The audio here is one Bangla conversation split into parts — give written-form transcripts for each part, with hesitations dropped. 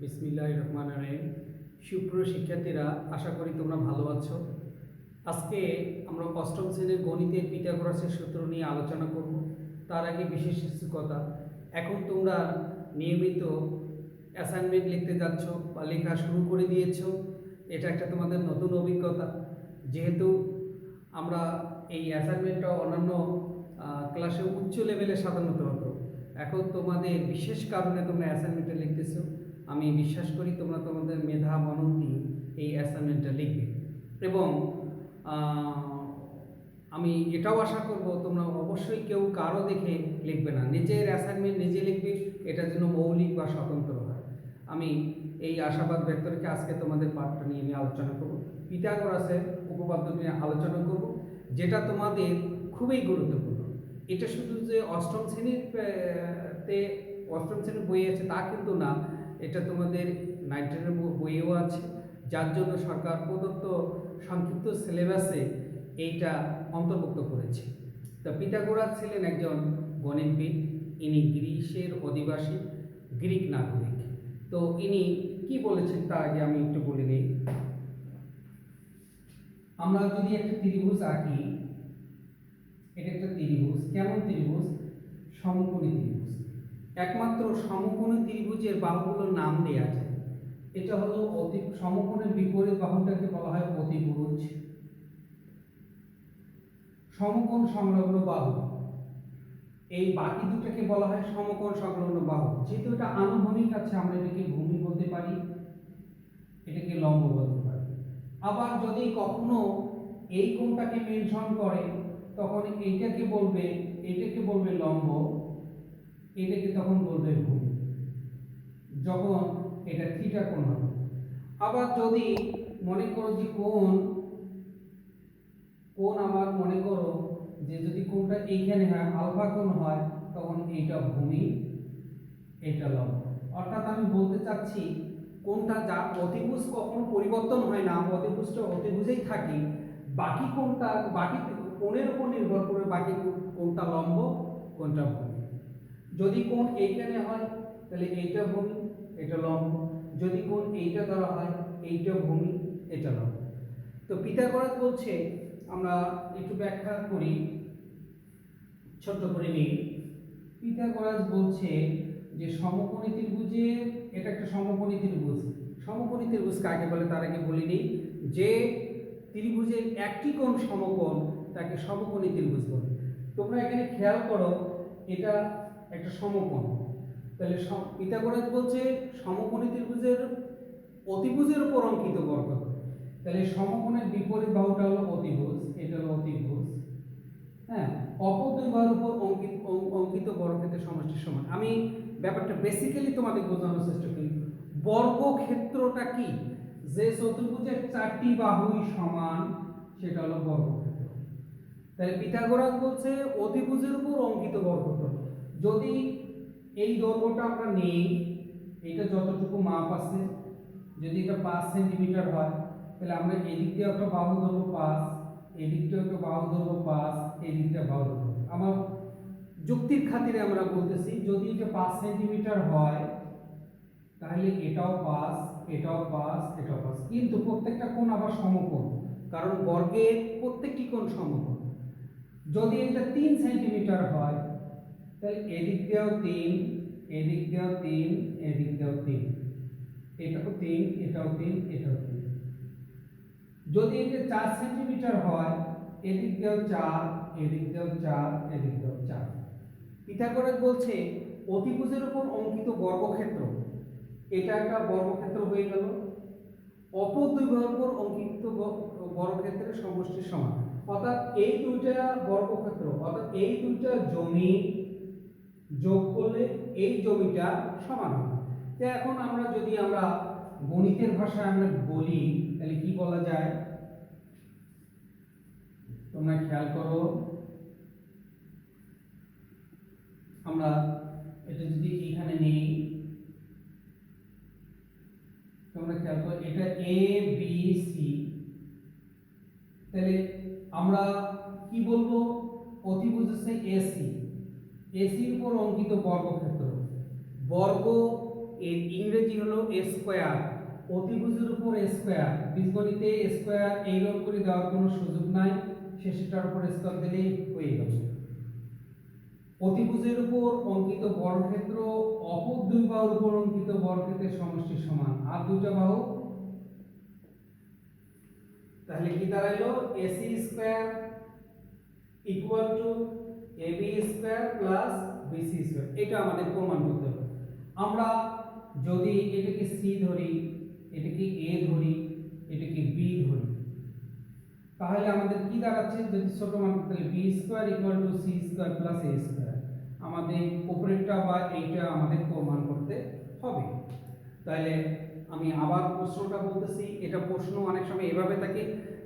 বিসমিল্লাহির রহমানির রহিম। সুপ্রিয় শিক্ষার্থীরা, আশা করি তোমরা ভালো আছো। আজকে আমরা অষ্টম শ্রেণীর গণিতের পিথাগোরাসের সূত্র নিয়ে আলোচনা করব। তার আগে বিশেষ কিছু কথা। এখন তোমরা নিয়মিত অ্যাসাইনমেন্ট লিখতে যাচ্ছ বা লেখা শুরু করে দিয়েছ। এটা একটা তোমাদের নতুন অভিজ্ঞতা। যেহেতু আমরা এই অ্যাসাইনমেন্টটা অন্যান্য ক্লাসে উচ্চ লেভেলে সাধারণত হতো, এখন তোমাদের বিশেষ কারণে তোমরা অ্যাসাইনমেন্টটা লিখতেছো। আমি বিশ্বাস করি তোমরা তোমাদের মেধা মনন দিয়ে এই অ্যাসাইনমেন্টটা লিখবে এবং আমি এটাও আশা করব তোমরা অবশ্যই কেউ কারো দেখে লিখবে না, নিজের অ্যাসাইনমেন্ট নিজে লিখবে। এটা যেন মৌলিক বা স্বতন্ত্র হয়। আমি এই আশাবাদ ব্যক্ত রেখে আজকে তোমাদের পাঠটা নিয়ে আমি আলোচনা করব। পিথাগোরাসের উপপাদ্য নিয়ে আলোচনা করব, যেটা তোমাদের খুবই গুরুত্বপূর্ণ। এটা শুধু যে অষ্টম শ্রেণীর বই আছে তা কিন্তু না, এটা তোমাদের 9-10 বইয়েও আছে, যার জন্য সরকার প্রদত্ত সংক্ষিপ্ত সিলেবাসে এইটা অন্তর্ভুক্ত করেছে। তো পিথাগোরাস ছিলেন একজন গণিতবিদ। ইনি গ্রিসের অধিবাসী, গ্রিক নাগরিক। তো ইনি কি বলেছেন তা আগে আমি একটু বলে নিই। আমরা যদি একটা ত্রিভুজ আঁকি, এটা একটা ত্রিভুজ। কেমন ত্রিভুজ? সমকোণী ত্রিভুজ। একমাত্র সমকোণী ত্রিভুজের বাহুগুলোর নাম দেয়া যায়। এটা হলো সমকোণের বিপরীত বাহুটাকে বলা হয় অতিভুজ। সমকোণ সংলগ্ন বাহু, এই বাকি দুটাকে বলা হয় সমকোণ সংলগ্ন বাহু। যেহেতু এটা আনুভূমিক আছে, আমরা এটাকে ভূমি বলতে পারি, এটাকে লম্ব বলতে পারি। আবার যদি কখনো এই কোণটাকে মেনশন করে, তখন এটাকে বলবে লম্ব, এটাকে তখন বলবে ভূমি, যখন এটা থিটা কোণ হবে। আবার যদি মনে করো যে কোণ আমার মনে করো যে যদি কোণটা এইখানে হয়, আলফা কোণ হয়, তখন এইটা ভূমি, এটা লম্ব। অর্থাৎ আমি বলতে চাচ্ছি কোণটা যা অতিভুজ কখনো পরিবর্তন হয় না, অতিভুজটা অতিভুজেই থাকে। বাকি কোণের উপর নির্ভর করে বাকি কোণটা লম্ব, কোণটা ভূমি। যদি কোণ এইখানে হয় তাহলে এইটা ভূমি, এটা লম্ব। যদি কোণ এইটা ধরা হয়, এইটা ভূমি, এটা লম্ব। তো পিথাগোরাস বলছে, আমরা একটু ব্যাখ্যা করি, ছোট করে নিই। পিথাগোরাস বলছে যে সমকোণী ত্রিভুজের, এটা একটা সমকোণী ত্রিভুজ। সমকোণী ত্রিভুজ কাকে বলে তার আগে বলে নিই। যে ত্রিভুজের একটি কোণ সমকোণ তাকে সমকোণী ত্রিভুজ বলে। তোমরা এখানে খেয়াল করো, এটা একটা সমকোণ। তাহলে পিথাগোরাস বলছে সমকোণী ত্রিভুজের অতিভুজের উপর অঙ্কিত বর্গক্ষেত্র। তাহলে সমকোণের বিপরীত বাহুটা হলো অতিভুজ, এটা হলো অতিভুজ। হ্যাঁ, অপর দুই বাহুর উপর অঙ্কিত বর্গক্ষেত্রের সমষ্টির সমান। আমি ব্যাপারটা বেসিক্যালি তোমাদের বোঝানোর চেষ্টা করি। বর্গক্ষেত্রটা কি? যে চতুর্ভুজের 4টি বাহুই সমান, সেটা হলো বর্গক্ষেত্র। তাই পিথাগোরাস বলছে অতিভুজের উপর অঙ্কিত বর্গক্ষেত্র। যদি এই দৈর্ঘ্যটা আমরা নেই, এটা যতটুকু মাপ আছে, যদি এটা 5 সেন্টিমিটার হয়, তাহলে আমরা এদিক দিয়ে একটা বাহু ধরবো 5, এদিক দিয়ে একটা বাহু ধরবো 5, এদিক দিয়ে বাহু ধরবো। আমার যুক্তির খাতিরে আমরা বলতেছি, যদি এটা 5 সেন্টিমিটার হয়, তাহলে এটাও 5, এটাও 5, এটাও 5। কিন্তু প্রত্যেকটা কোণ আবার সমকোণ, কারণ বর্গের প্রত্যেকটি কোণ সমকোণ। যদি এটা 3 সেন্টিমিটার হয়, তাহলে এদিক দিয়েও 3, এদিক দিয়েও 3, এদিক দিয়েও 3, এটাও 3, এটাও 3, এটাও 3। যদি এটা 4 সেন্টিমিটার হয়, এদিক দিয়েও 4, এদিক দিয়েও 4, এদিক দিয়েও 4। পিথাগোরাস বলছে অতিভুজের উপর অঙ্কিত বর্গক্ষেত্র, এটা একটা বর্গক্ষেত্র হয়ে গেল। অপর দুই বাহুর উপর অঙ্কিত বর্গক্ষেত্রের সমষ্টির সমান। অর্থাৎ এই দুইটা বর্গক্ষেত্র, অর্থাৎ এই দুইটা জমি যোগ করলে এই জমিটা সমান হবে। তো এখন আমরা যদি গণিতের ভাষায় আমরা বলি, তাহলে কি বলা যায়? তোমরা খেয়াল করো, আমরা এটা যদি এখানে নেই, তোমরা খেয়াল করো, এটা এ বি সি। তাহলে আমরা কি বলবো? অতিভুজ হচ্ছে এসি, এসির উপর অঙ্কিত বর্গক্ষেত্র। বর্গ এর ইংরেজি হলো স্কয়ার, অতিভুজের উপর স্কয়ার। বীজগণিতে স্কয়ার এইরকম করে দেওয়ার কোনো সুযোগ নাই, শেষেরটার উপর স্কয়ার দিলেই হয়ে গেল। অতিভুজের উপর অঙ্কিত বর্গক্ষেত্র অপর দুই বাহুর উপর অঙ্কিত বর্গক্ষেত্রের সমষ্টি সমান। আর দুইটা বাহু, তাহলে কি দাঁড়াইলো? AC square equal two AB square plus BC square. এটা আমাদের প্রমাণ করতে হবে। আমরা যদি এটাকে C ধরি, এটাকে A ধরি, এটাকে B ধরি, তাহলে আমাদের কি দাঁড়াচ্ছে? যদি ছোট মান, তাহলে B square equal two C square plus A square. আমাদের উপরেরটা বা এইটা আমাদের প্রমাণ করতে হবে। তাহলে আমি আবার প্রশ্নটা বলতেছি। এটা প্রশ্ন অনেক সময় এভাবে থাকে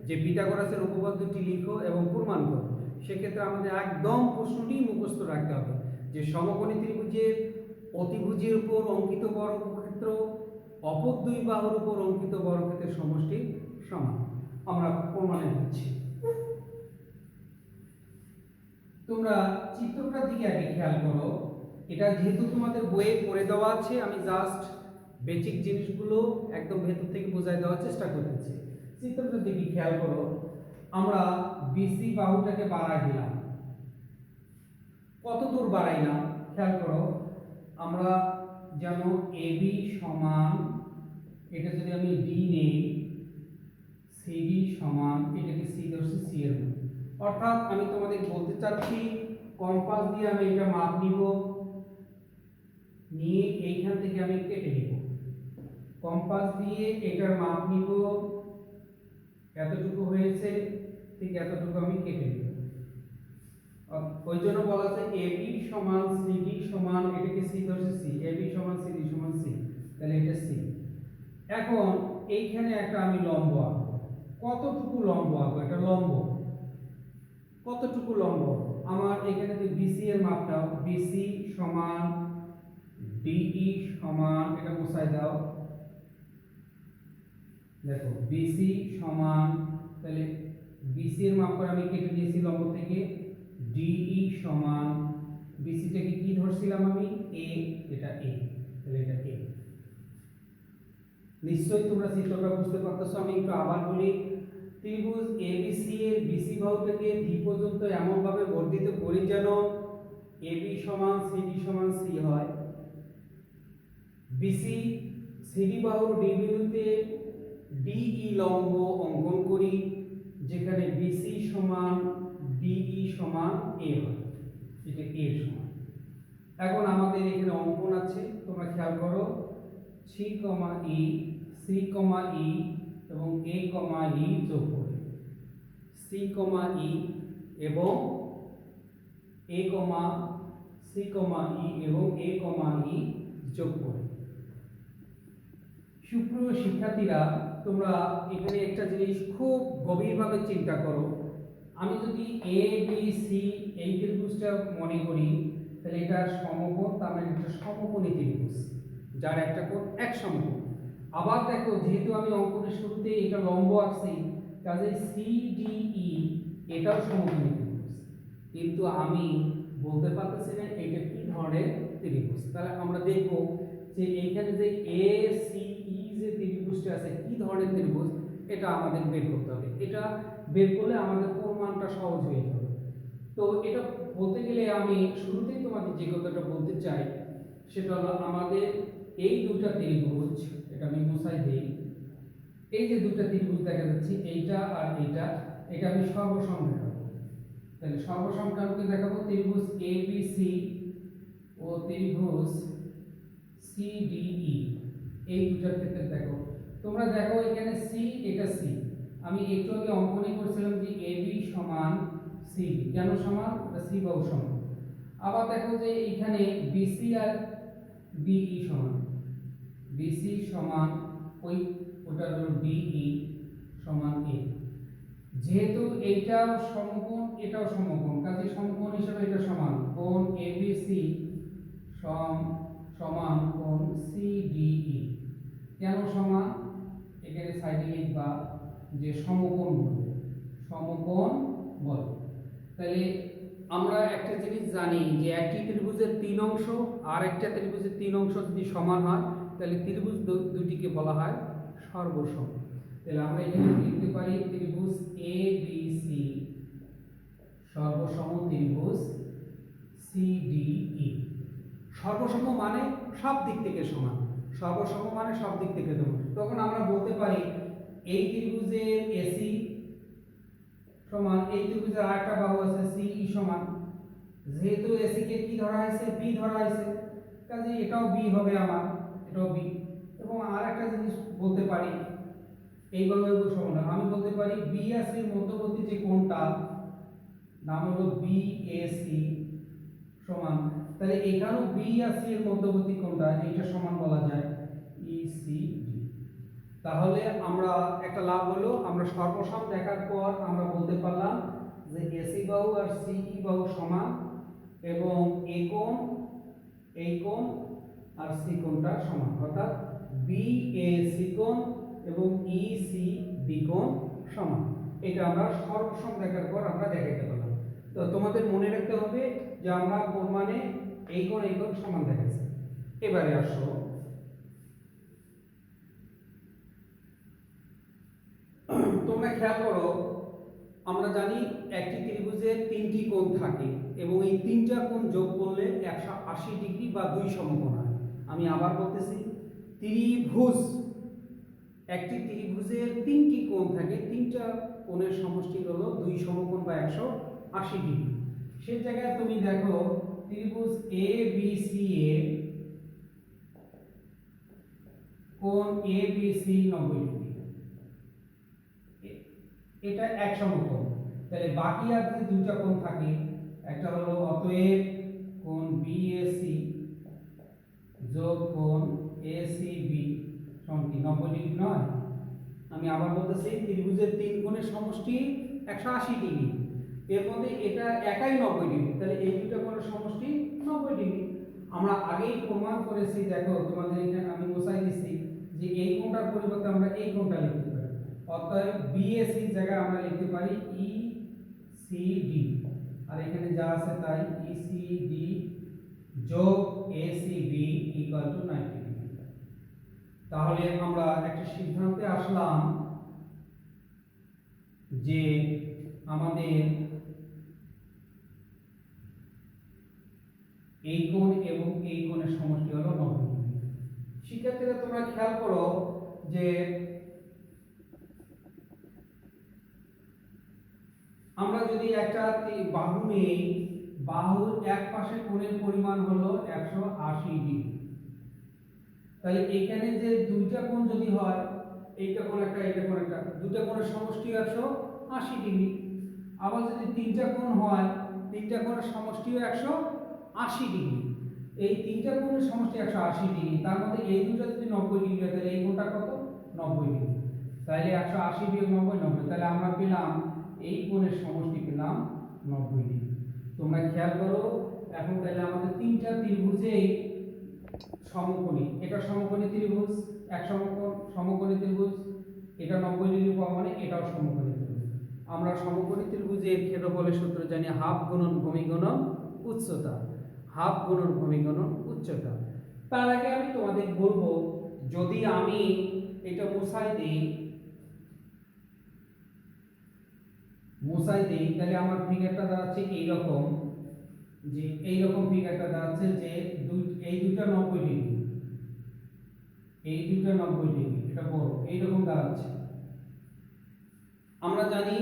যে পিথাগোরাসের উপপাদ্যটি লিখো এবং প্রমাণ করো। সেক্ষেত্রে আমাদের একদম প্রশ্নটি মুখস্থ রাখতে হবে যে সমকোণী ত্রিভুজের অতিভুজের উপর অঙ্কিত বর্গক্ষেত্র অপর দুই বাহুর উপর অঙ্কিত বর্গক্ষেত্রের সমষ্টি সমান। আমরা প্রমাণে দিচ্ছি। তোমরা চিত্রটার দিকে আগে খেয়াল করো। এটা যেহেতু তোমাদের বইয়ে করে দেওয়া আছে, আমি জাস্ট বেসিক জিনিসগুলো একদম ভেতর থেকে বোঝাই দেওয়ার চেষ্টা করতেছি। চিত্রটার দিকে খেয়াল করো। আমরা বিসি বাহুটাকে বাড়াই দিলাম। কত দূর বাড়াইলাম খেয়াল করো। আমরা জানো এবি সমান, এটা যদি আমি ডি নেই, সিডি সমান, এটাকে সি ধরছি, সি এর মান। অর্থাৎ আমি তোমাদের বলতে চাচ্ছি কম্পাস দিয়ে আমি এটা মাপ নিব, নিয়ে এইখান থেকে আমি কেটে নিব। কম্পাস দিয়ে এটার মাপ নিব, এতটুকু হয়েছে, ঠিক এতটুকু আমি কেটে নিব। ওই জন্য বলা আছে এবি সমান সিডি সমান, এটাকে সি ধরছি সি, এবি সমান সিডি সমান সি, তাহলে এটা সি। এখন এইখানে একটা আমি লম্ব আঁকবো। কতটুকু লম্ব আঁকবো? এটা লম্ব, কতটুকু লম্ব? আমার এখানে যে বিসি এর মাপ নাও, বিসি সমান ডিই সমান, এটা মুছাই দাও। দেখো বিসি সমান, তাহলে বিসি এর মাপ করে আমি কেটে দিয়েছি লম্ব থেকে। ডিই সমান, বিসিটাকে কি ধরছিলাম আমি? এ, এটা এ, তাহলে এটা এ। নিশ্চয়ই তোমরা চিত্রটা বুঝতে পারতেছো। আমি একটু আবার বলি। ত্রিভুজ এবিসি এর বিসি বাহুটাকে ডি পর্যন্ত এমন ভাবে বর্ধিত করি যেন এবি সমান সিডি সমান সি হয়। বিসি সিডি বাহুর ডি বিন্দুতে ডিই লম্ব অঙ্কন করি, যেখানে বিসি সমান ডিই সমান এ হয়, এটা এ সমান। এখন আমাদের এখানে অঙ্কন আছে, তোমরা খেয়াল করো। সি কমা ই, সি কমা ই এবং এ কমা ই যোগ করি। সি কমা ই এবং এ কমা, সি কমা ই এবং এ কমা ই যোগ করি। সুপ্রিয় শিক্ষার্থীরা, তোমরা এখানে একটা জিনিস খুব গভীরভাবে চিন্তা করো। আমি যদি এ বি সি এই ত্রিভুজটা মনে করি, তাহলে এটা সমকোণ, তার মানে একটা সমকোণী ত্রিভুজ যার একটা কোণ এক সমকোণ। আবার দেখো, যেহেতু আমি অঙ্কনের শুরুতে এটা লম্ব আঁকছি, কাজে সিডিই এটাও সমকোণী ত্রিভুজ, কিন্তু আমি বলতে পারতেছি না এটা কি ধরনের ত্রিভুজ। তাহলে আমরা দেখব যে এইখানে যে এ সি ই যে ত্রিভুজটা আছে কি ধরনের ত্রিভুজ, এটা আমাদের বের করতে হবে। এটা বের করলে আমাদের প্রমাণটা সহজ হয়ে যাবে। তো এটা বলতে গেলে আমি শুরুতেই তোমাদের যে কথাটা বলতে চাই সেটা হলো আমাদের এই দুটো ত্রিভুজ, এটা আমি মুছাই দেই। এই যে দুটো ত্রিভুজ দেখা যাচ্ছে, এইটা আর এইটা, এটা আমি সর্বসম দেখাবো। তাহলে সর্বসমকে দেখাবো ত্রিভুজ এবিসি ও ত্রিভুজ সিডিই, এই দুটার ক্ষেত্রে দেখো। তোমরা দেখো এখানে সি, এটা সি, আমি একটু আগে অঙ্কনই করেছিলাম যে এবি সমান সি। কেন সমান? এটা সি বাহু সমান। আবার দেখো যে এখানে বিসি আর ডিই সমান, বিসি সমান ওটা হলো ডিই সমান এ। যেহেতু এইটাও সমকোণ এটাও সমকোণ, কাজে সমকোণ হিসেবে এটা সমান। কোণ এবিসি সমান কোণ সিডিই। কেন সমান? এখানে সাইডে লিখবা যে সমকোণ বল, সমকোণ বল। তাহলে আমরা একটা জিনিস জানি যে একটি ত্রিভুজের তিন অংশ আর একটা ত্রিভুজের তিন অংশ যদি সমান হয় তাহলে ত্রিভুজ দুটিকে বলা হয় সর্বসম। তাহলে আমরা এখানে লিখতে পারি ত্রিভুজ এ বি সি সর্বসম ত্রিভুজ সি ডি ই। সর্বসম মানে সব দিক থেকে সমান, সর্বসম মানে সব দিক থেকে সমান। তখন আমরা বলতে পারি এই ত্রিভুজের এসি সমান এই ত্রিভুজের আরেকটা বাহু আছে সিই সমান, যেহেতু এসি কে কি ধরা হয়েছে বি ধরা হয়েছে, কাজে এটাও বি হবে আমার, এটাও বি। এবং আরেকটা জিনিস বলতে পারি এইভাবে সমান, আমি বলতে পারি বি আর সির মধ্যবর্তী যে কোণটা নাম হলো বিএসি সমান, তাহলে এখানেও বি আর সি এর মধ্যবর্তী কোণটা এটা সমান বলা যায় ইসিডি। তাহলে আমরা একটা লাভ হলো আমরা সর্বসম দেখার পর আমরা বলতে পারলাম যে এসি বাহু আর সিই বাহু সমান এবং এই কোণ আর সি কোণটা সমান, অর্থাৎ বিএসি কোণ এবং ইসিডি কোণ সমান। এটা আমরা সর্বসম দেখার পর আমরা দেখাইতে পারলাম। তো তোমাদের মনে রাখতে হবে যে আমরা কোণ মানে এই কোণ সমান দেখাচ্ছি। এবারে আসো তোমরা খেয়াল করো, আমরা জানি একটি ত্রিভুজের তিনটি কোণ থাকে এবং এই তিনটা কোণ যোগ করলে 180 ডিগ্রি বা 2 সমকোণ হয়। আমি আবার বলতেছি, ত্রিভুজ একটি ত্রিভুজের তিনটি কোণ থাকে, তিনটা কোণের সমষ্টি হলো 2 সমকোণ বা 180 ডিগ্রি। সেই জায়গায় তুমি দেখো ত্রিভুজ এ বি সি এর কোণ এ বি সি 90 ডিগ্রি, এটা এক সমকোণ। তাহলে বাকি আর যে দুইটা কোণ থাকে, একটা হলো অতএব কোণ বিএসি যোগ কোণ এসিবি সমান কি 90 ডিগ্রি নয়? আমি আবার বলতেছি ত্রিভুজের তিন কোণের সমষ্টি 180 ডিগ্রি, এর মধ্যে এটা একাই 90 ডিগ্রি, তাহলে এই দুটো কোণের সমষ্টি 90 ডিগ্রি। আমরা আগেই প্রমাণ করেছি, দেখো তোমাদের এখানে আমি বসাই দিছি যে এই কোণটার পরিবর্তে আমরা এই কোণটা লিখতে পারি, অতএব বিএসি জায়গায় আমরা লিখতে পারি ইসিডি, আর এখানে যা আছে তাই ইসিডি যোগ এসিবি ইকুয়াল টু 90 ডিগ্রি। তাহলে আমরা একটা সিদ্ধান্তে আসলাম যে আমাদের এই কোণ এবং এই কোণের সমষ্টি হলো 90 ডিগ্রি। শিক্ষার্থীরা তোমরা খেয়াল করো যে আমরা যদি একটা বাহু নেই, বাহুর এক পাশে কোণের পরিমাণ হলো 180 ডিগ্রি, তাহলে এখানে যে দুইটা কোণ যদি হয়, এইটা কোণ একটা এটা কোণ একটা, দুইটা কোণের সমষ্টি 180 ডিগ্রি। আবার যদি তিনটা কোণ হয়, তিনটা কোণের সমষ্টিও 180 ডিগ্রি। এই তিনটা কোণের সমষ্টি 180 ডিগ্রি, তার মধ্যে এই দুটো যদি 90 ডিগ্রি হয় তাহলে এই কোণটা কত? 90 ডিগ্রি। তাহলে 180 বিয়োগ 90 90, তাহলে আমরা পেলাম এই কোণের সমষ্টি পেলাম 90 ডিগ্রি। তোমরা খেয়াল করো, এখন তাহলে আমাদের তিনটা ত্রিভুজেই সমকোণী, এটা সমকোণী ত্রিভুজ, এক সমকোণী ত্রিভুজ, এটা 90 ডিগ্রি পাওয়া মানে এটাও সমকোণী ত্রিভুজ। আমরা সমকোণী ত্রিভুজের ক্ষেত্রফলের সূত্র জানি হাফ গুণন ভূমি গুণন উচ্চতা, হাফ গুণন ভূমি গুণন উচ্চতা। তার আগে আমি তোমাদের বলবো, যদি আমি এটা মুছাই দেই তাহলে আমার ফিগারটা দাঁড়াচ্ছে এইরকম, যে এইরকম ফিগারটা দাঁড়াচ্ছে যে এই দুটো 90 ডিগ্রি, এই দুটো 90 ডিগ্রি, এটা বড় এইরকম দাঁড়াচ্ছে। আমরা জানি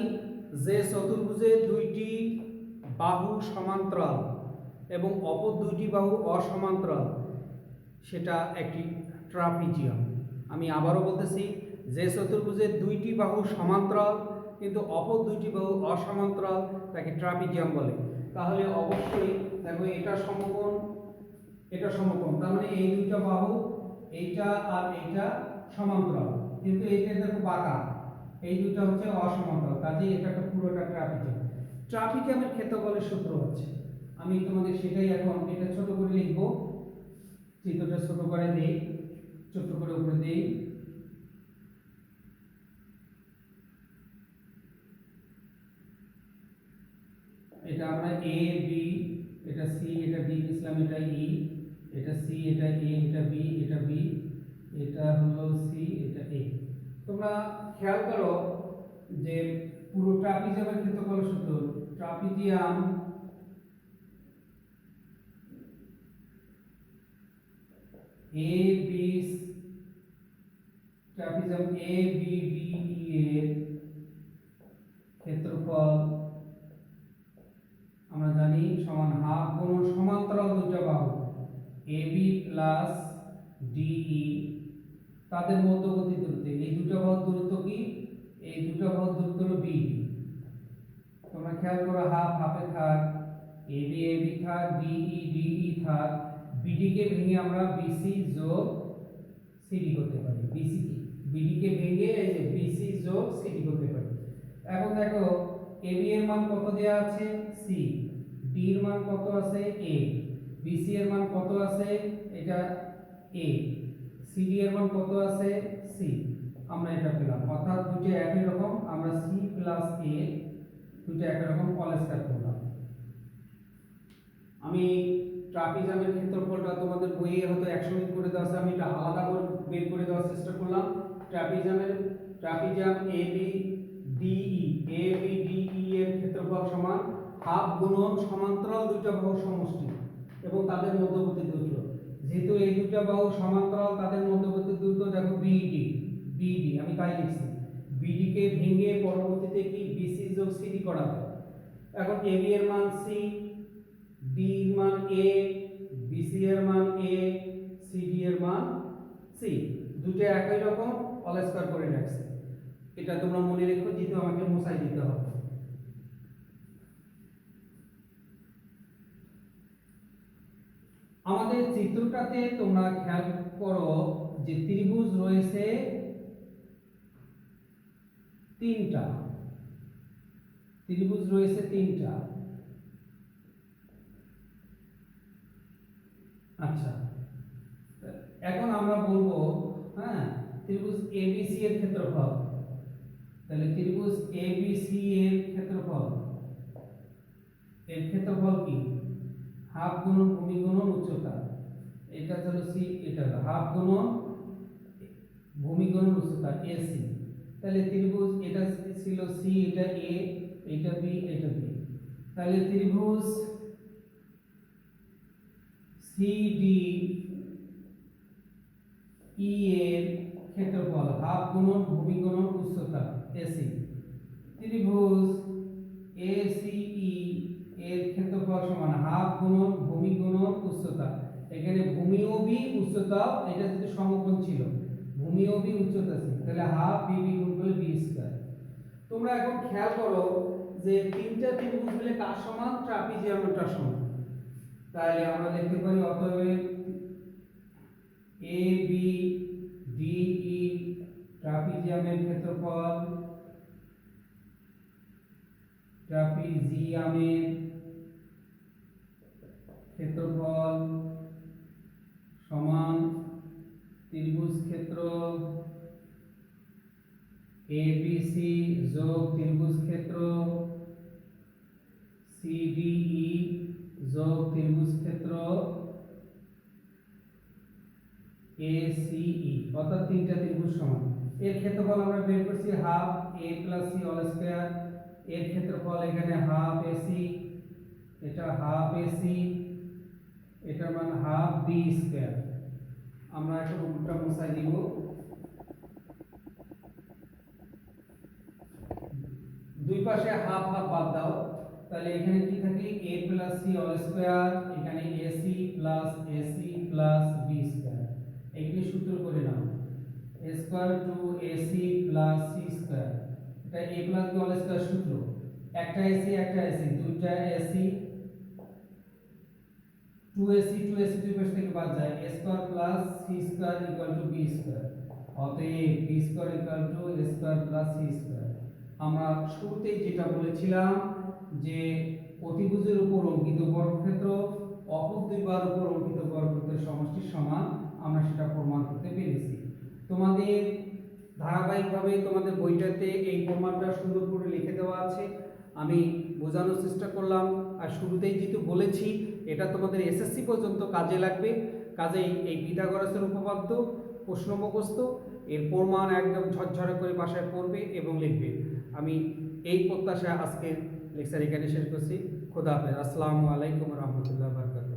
যে চতুর্ভুজের দুইটি বাহু সমান্তরাল এবং অপর দুইটি বাহু অসমান্তরাল, সেটা একটি ট্রাপিজিয়াম। আমি আবারও বলতেছি, যে চতুর্ভুজের দুইটি বাহু সমান্তরাল কিন্তু অপর দুইটি বাহু অসমান্তরাল তাকে ট্রাপিজিয়াম বলে। তাহলে অবশ্যই দেখো এটা সমকোণ, এটা সমকোণ, তার মানে এই দুইটা বাহু এইটা আর এইটা সমান্তরাল, কিন্তু এইটা দেখো বাঁকা, এই দুটো হচ্ছে অসমান্তরাল, কাজেই এটা একটা পুরোটা ট্রাপিজিয়াম। ট্রাপিজিয়ামের ক্ষেত্রফলের সূত্র হচ্ছে, আমি তোমাদের সেটাই এখন এটা ছোট করে লিখবো, চিত্রটা ছোট করে দেই, ছোট করে উপরে দেই। এটা আমরা এ বি, এটা সি, এটা ডি লিখলাম, এটা ই, এটা সি, এটা এ, এটা বি, এটা বি, এটা হলো সি, এটা এ। তোমরা খেয়াল করো যে পুরো ট্রাপিজিয়ামের ক্ষেত্রফল সূত্র, trapezium A B, trapezium A B D E এর ক্ষেত্রফল আমরা জানি সমান হাফ গুণ সমান্তরাল দুটো বাহু এ বি প্লাস ডিই, তাদের মধ্যবর্তী দূরত্ব, এই দুটো বাহুর দূরত্ব কি? এই দুটো বাহুর দূরত্ব হলো বিডি। তোমরা খেয়াল করো, হাফ হাফে থাক, এ বি থাক, ডিই ডিই থাক, বিডি কে ভেঙে আমরা বিসি যোগ সিডি করতে পারি। বিডি কে ভেঙে এই যে বিসি যোগ সিডি করতে পারি। এখন দেখো এবি এর মান কত দেয়া আছে? সি। ডি এর মান কত আছে? এ। বিসি এর মান কত আছে? এটা এ। সিডি এর মান কত আছে? সি। আমরা এটা পেলাম, অর্থাৎ দুটো একই রকম। আমরা সি প্লাস এ দুটো একই রকম কল স্কয়ার করলাম। আমি ট্রাপিজিয়ামের ক্ষেত্রফলটা তোমাদের বইয়ে হয়তো 100 মিনিট করে দেওয়া আছে, আমি এটা আলাদা করে বের করে দেওয়ার চেষ্টা করলাম। ট্রাপিজিয়াম এ বি ডিই এর ক্ষেত্রফল সমান হাফ গুণন সমান্তরাল দুইটা বাহুর সমষ্টি এবং তাদের মধ্যবর্তী দূরত্ব। যেহেতু এই দুইটা বাহু সমান্তরাল, তাদের মধ্যবর্তী দূরত্ব দেখো বিডি, আমি তাই লিখছি। বিডি কে ভেঙে পরবর্তীতে কি বিসি যোগ সিডি করা হয়। এখন এবি এর মান সি, ডি এর মান এ, বিসি এর মান এ, সিডি এর মান সি। দুটো একই রকম, অল স্কয়ার করে রাখছি। এটা তোমরা মনে রেখো, যেহেতু আমাকে মুছাই দিতে হবে। আমাদের চিত্রটাতে তোমরা খেয়াল করো যে ত্রিভুজ রয়েছে তিনটা। ত্রিভুজ রয়েছে তিনটা। আচ্ছা, এখন আমরা বলবো হ্যাঁ ত্রিভুজ এবিসি এর ক্ষেত্রফল। তাহলে ত্রিভুজ এবিসি এর ক্ষেত্রফল কি? হাফ গুণন ভূমি গুণন উচ্চতা। এটা হলো সি, এটা হলো হাফ গুণন ভূমি গুণন উচ্চতা এসি। তাহলে ত্রিভুজ এটা ছিল সি, এটা এ, এটা বি, এটা বি। তাহলে ত্রিভুজ সিডি ই এর ক্ষেত্রফল হাফ গুণন ভূমি গুণন উচ্চতা এসি। ত্রিভুজ এসিই এর ক্ষেত্রফল সমান হাফ গুণন ভূমি গুণন উচ্চতা। এখানে ভূমিও বি উচ্চতাও, এটা যদি সমকোণ ছিল, ভূমিও বি উচ্চতা ছিল, তাহলে হাফ বিবি গুণ করলে বি স্কয়ার। তোমরা এখন খেয়াল করো যে তিনটা ত্রিভুজ মিলে কার সমান? ট্রাপিজিয়ামটার সমান। তাহলে আমরা লিখতে পারি অতএব এ বি ডিই ট্রাপিজিয়ামের ক্ষেত্রফল, ট্রাপিজিয়ামের ক্ষেত্রফল সমান ত্রিভুজ ক্ষেত্র এবিসি যোগ ত্রিভুজ ক্ষেত্র সিডিই যোগ ত্রিভুজ ক্ষেত্র এসিই, অর্থাৎ তিনটা ত্রিভুজ সমান। এর ক্ষেত্রফল আমরা বের করছি হাফ এ প্লাস সি অল স্কয়ার। এর ক্ষেত্রফল এখানে হাফ এসি, এটা হাফ এসি, এটার মান হাফ বি স্কয়ার। আমরা এখন উল্টা মুছাই দিব। দুই পাশে হাফ হাফ বাদ দাও, তাহলে এখানে কি থাকে? a plus C all square, এখানে এসি প্লাস বি স্কয়ার। এইগুলো সূত্র করে নাও, a square two AC plus C square. এটা a plus B all square সূত্র। একটা এসি দুইটা এসি, 2ac দুই পাশ থেকে বাদ যায়, a square plus C square equal to B square. অতএব B square equal to a square plus C square. আমরা শুরুতেই যেটা বলেছিলাম যে অতিভুজের উপর অঙ্কিত বর্গক্ষেত্র অপর দুই বার উপর অঙ্কিত বর্গক্ষেত্রের সমষ্টির সমান, আমরা সেটা প্রমাণ করতে পেরেছি। তোমাদের ধারাবাহিকভাবে তোমাদের বইটাতে এই প্রমাণটা সুন্দর করে লিখে দেওয়া আছে, আমি বোঝানোর চেষ্টা করলাম। আর শুরুতেই যেহেতু বলেছি এটা তোমাদের এসএসসি পর্যন্ত কাজে লাগবে, কাজেই এই পিথাগোরাসের উপপাদ্য প্রশ্ন মুখস্থ, এর প্রমাণ একদম ঝরঝরে করে বাসায় পড়বে এবং লিখবে। আমি এই প্রত্যাশা আজকের লেকচার এখানে শেষ করছি। খোদা হাফেজ। আসসালামু আলাইকুম রহমতুল্লাহ বারকাতুহু।